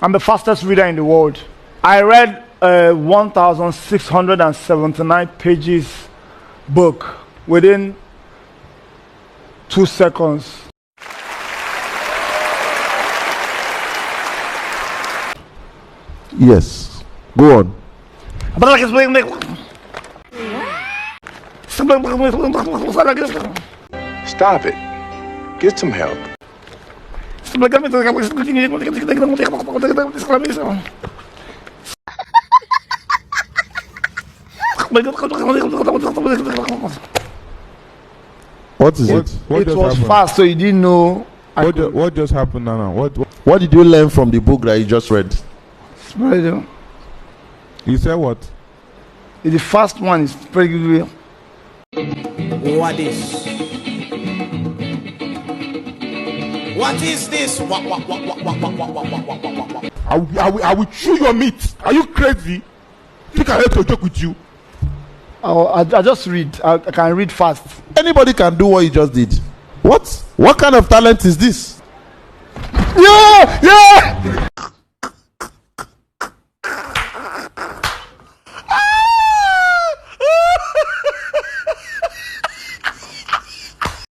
I'm the fastest reader in the world. I read a 1,679 pages book within 2 seconds. Yes. Go on. Stop it. Get some help. What is it? It was fast, so you didn't know. What just happened now? What did you learn from the book that you just read? You said what? The first one is pretty real. What is? What is this? What? I will chew your meat. Are you crazy? Think I hate to joke with you? I just read. I can read fast. Anybody can do what you just did. What kind of talent is this? Yeah!